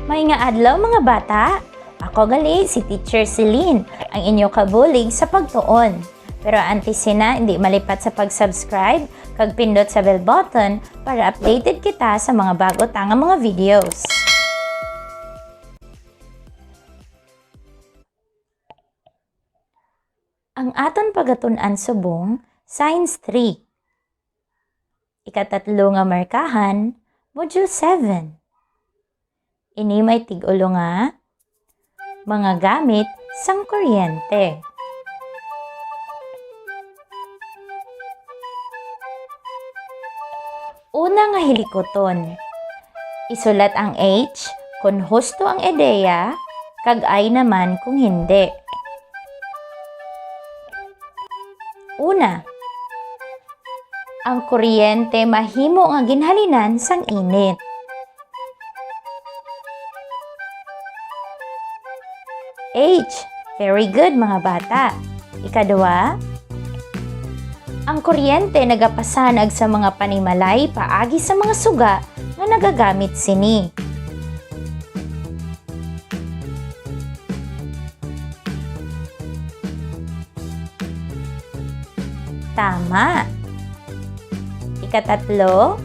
Maayong adlaw mga bata! Ako gali si Teacher Celine, ang inyo kabulig sa pagtuon. Pero antes na hindi malipat sa pag-subscribe, kag pindot sa bell button para updated kita sa mga bago tangang mga videos. Ang aton pagatun-an subong, Science 3. Ikatatlo nga markahan, Module 7. Ini may tig-ulo nga, mga gamit sang kuryente. Una nga hilikoton, isulat ang H kung husto ang ideya, kag I naman kung hindi. Una, ang kuryente mahimo nga ginhalinan sang init. H. Very good mga bata. Ikadua, ang kuryente nagapasanag sa mga panimalay paagi sa mga suga nga nagagamit sini. Tama. Ikatatlo,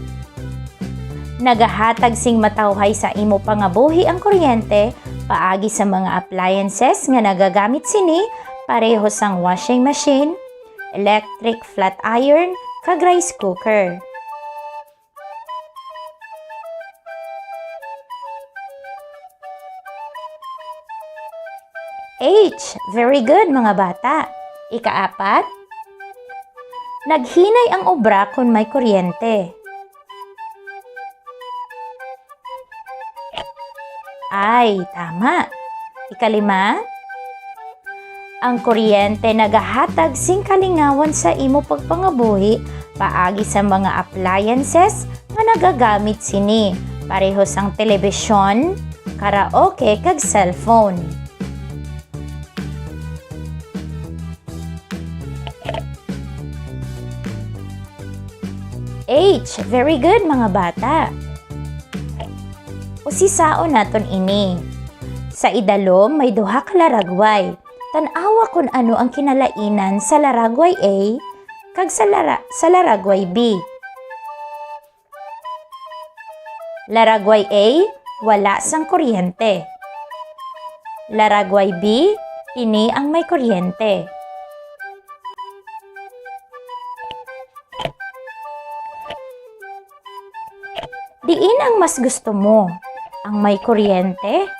nagahatag sing matawhay sa imo pangabuhi ang kuryente paagi sa mga appliances nga nagagamit sini pareho sang washing machine, electric flat iron, kag rice cooker. H. Very good mga bata. Ikaapat, naghinay ang obra kung may kuryente. Ay, tama. Ikalima, ang kuryente nagahatag sing kalingawan sa imo pagpangabuhi paagi sa mga appliances nga nagagamit sini, pareho sang telebisyon, karaoke kag cellphone. H. Very good mga bata. Usisaon naton ini. Sa idalom may duha ka laragway. Tan-awa kung ano ang kinalainan sa laragway A kag sa laragway B. Laragway A, wala sang kuryente. Laragway B, ini ang may kuryente. Diin ang mas gusto mo? Ang may kuryente?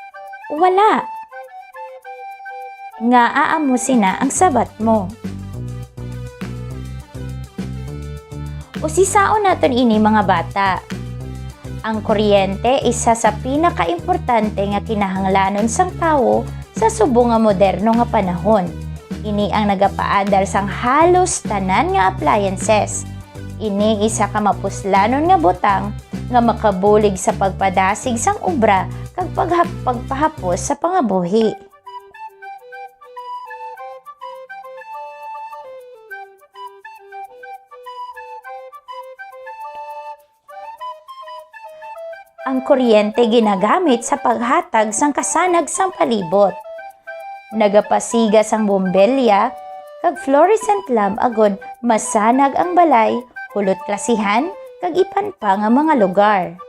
Wala. Nga aamusin na ang sabat mo. Usisaon natin ini mga bata. Ang kuryente isa sa pinakaimportante nga kinahanglanon sang tawo sa subong nga moderno nga panahon. Ini ang nagapaandar sang halos tanan nga appliances. Ini isa ka mapuslanon nga butang nga makabulig sa pagpadasig sang obra kag pagpahapos sa pangabuhi. Ang kuryente ginagamit sa paghatag sang kasanag sang palibot. Nagapasiga sang bombelya kag fluorescent lamp agod masanag ang balay, hulot klasihan, kag ipan pa nga mga lugar.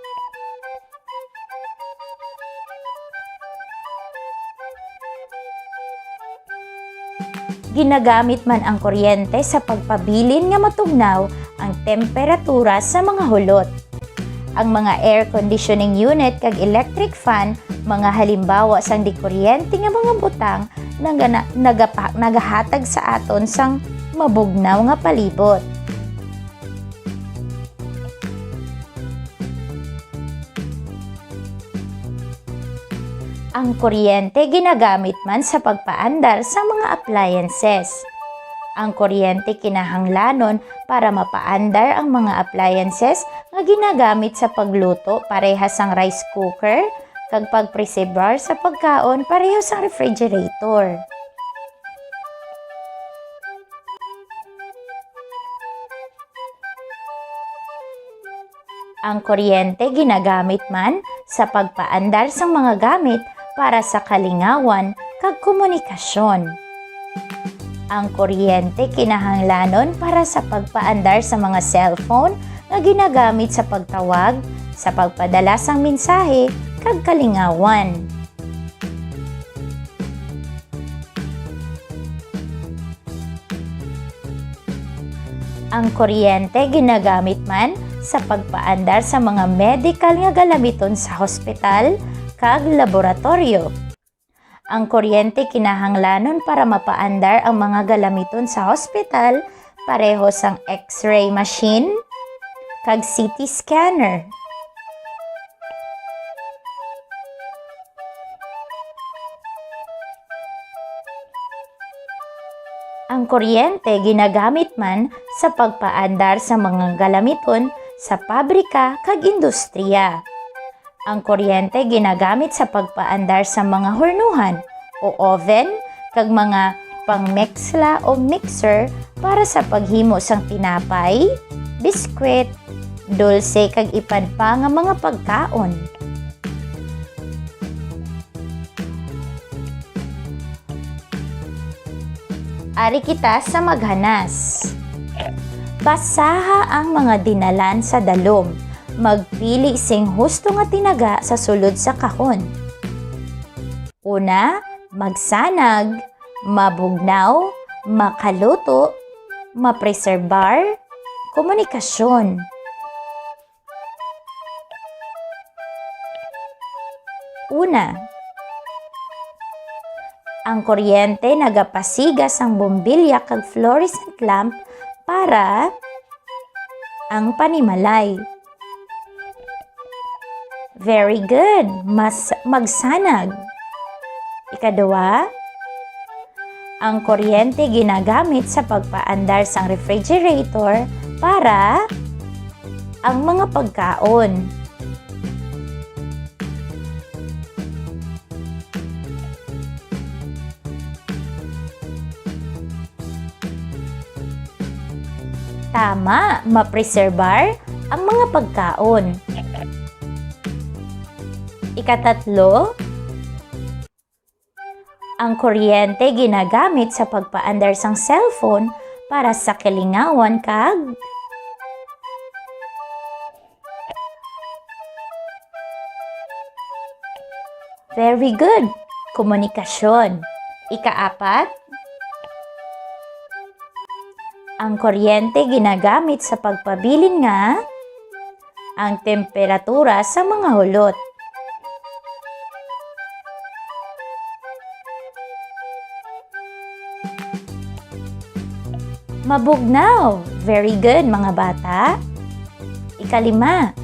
Ginagamit man ang kuryente sa pagpabilin nga matugnaw ang temperatura sa mga hulot. Ang mga air conditioning unit kag electric fan, mga halimbawa sang di kuryente nga mga butang nagahatag sa aton sang mabugnaw nga palibot. Ang kuryente ginagamit man sa pagpaandar sa mga appliances. Ang kuryente kinahanglanon para mapaandar ang mga appliances nga ginagamit sa pagluto parehas sang rice cooker, kag pagpreserbar sa pagkaon parehas sang refrigerator. Ang kuryente ginagamit man sa pagpaandar sang mga gamit para sa kalingawan kag komunikasyon. Ang kuryente kinahanglanon para sa pagpaandar sa mga cellphone nga ginagamit sa pagtawag, sa pagpadala sang mensahe kag kalingawan. Ang kuryente ginagamit man sa pagpaandar sa mga medical nga galamiton sa hospital kag laboratorio. Ang kuryente kinahanglanon para mapaandar ang mga galamiton sa hospital pareho sang X-ray machine kag CT scanner. Ang kuryente ginagamit man sa pagpaandar sa mga galamiton sa pabrika kag industriya. Ang kuryente ginagamit sa pagpaandar sa mga hornuhan o oven kag mga pangmeksla o mixer para sa paghimo sang tinapay, biskwit, dulce kag ipan pa nga mga pagkaon. Ari kita sa maghanas. Basaha ang mga dinalan sa dalom. Magpili sing husto nga tinaga sa sulod sa kahon. Una, magsanag, mabugnaw, makaluto, mapreserbar, komunikasyon. Una, ang kuryente nagapasigas ang bombilya kag fluorescent lamp para ang panimalay. Very good. Magsanag. Ikaduwa, ang kuryente ginagamit sa pagpaandar sang refrigerator para ang mga pagkaon. Tama, mapreserbar ang mga pagkaon. Ikatatlo, ang kuryente ginagamit sa pagpaandar sang cellphone para sa kalingawan kag very good, komunikasyon. Ikaapat, ang kuryente ginagamit sa pagpabilin nga ang temperatura sa mga hulot. Mabugnaw. Very good, mga bata. Ikalima,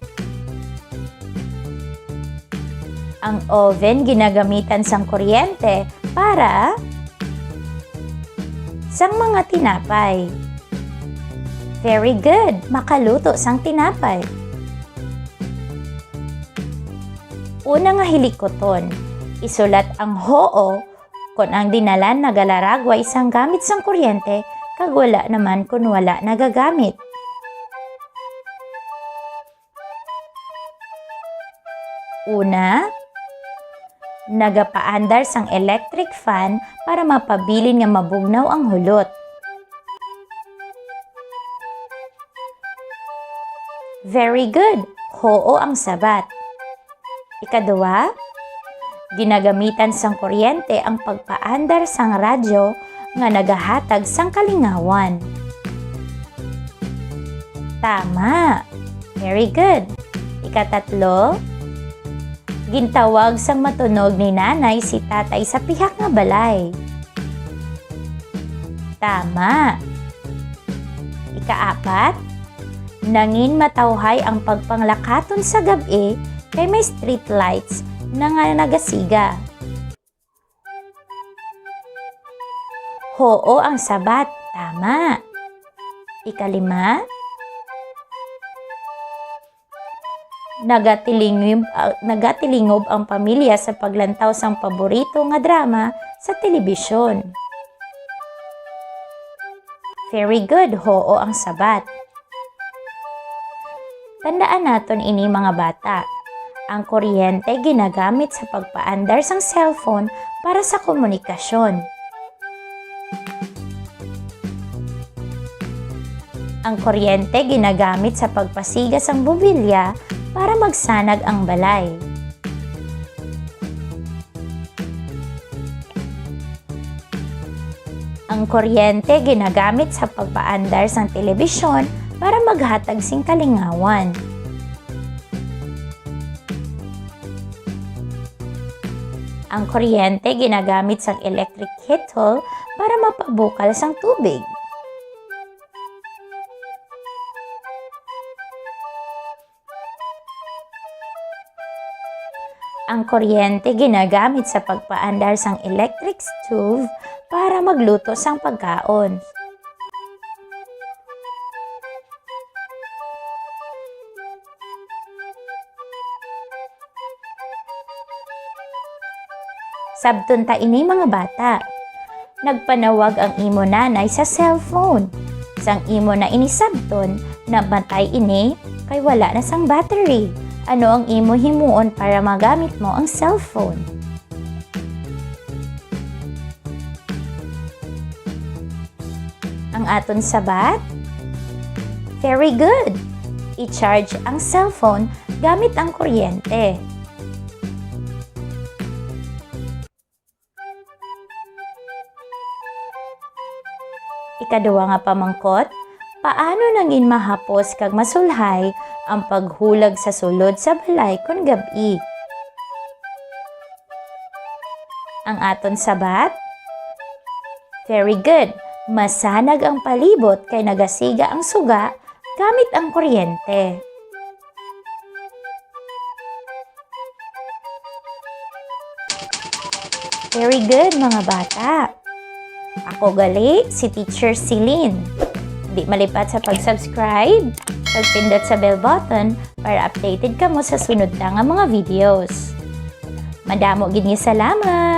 ang oven ginagamitan sang kuryente para sang mga tinapay. Very good, makaluto sang tinapay. Una nga hilikoton, isulat ang hoo kung ang dinalan nagalaragway sang gamit sang kuryente kag wala naman kung wala nagagamit. Una, nagapaandar sang electric fan para mapabilin nga mabugnaw ang hulot. Very good, hoo ang sabat. Ikaduwa, ginagamitan sang kuryente ang pagpaandar sang radyo nga nagahatag sang kalingawan. Tama. Very good. Ikatatlo, gintawag sang matunog ni nanay si tatay sa pihak nga balay. Tama. Ikaapat, nangin matawhay ang pagpanglakaton sa gabi kay may street lights na nga nagasiga. Hoo ang sabat. Tama. Ikalima, nagatilingub ang pamilya sa paglantaw sang paborito nga drama sa telebisyon. Very good, hoo ang sabat. Tandaan naton ini mga bata. Ang kuryente ginagamit sa pagpaandar sang cellphone para sa komunikasyon. Ang kuryente ginagamit sa pagpasigas ang bubilya para magsanag ang balay. Ang kuryente ginagamit sa pagpaandar sang telebisyon para maghatag sing kalingawan. Ang kuryente ginagamit sang electric kettle para mapabukal sang tubig. Ang kuryente ginagamit sa pagpaandar sang electric stove para magluto sang pagkaon. Sabton ta ini mga bata. Nagpanawag ang imo nanay sa cellphone. Sang imo na ini sabton, namatay ini kay wala na sang battery. Ano ang imo himuon para magamit mo ang cellphone? Ang aton sabat? Very good! I-charge ang cellphone gamit ang kuryente. Ikaduwa nga pamangkot, paano nangin mahapos kag masulhay ang paghulag sa sulod sa balay kon gabi? Ang aton sabat? Very good! Masanag ang palibot kay nagasiga ang suga gamit ang kuryente. Very good mga bata! Ako gali, si Teacher Celine. Di malipat sa pag-subscribe, pagpindot sa bell button para updated ka mo sa sunod na nga mga videos. Madamo gid nga salamat!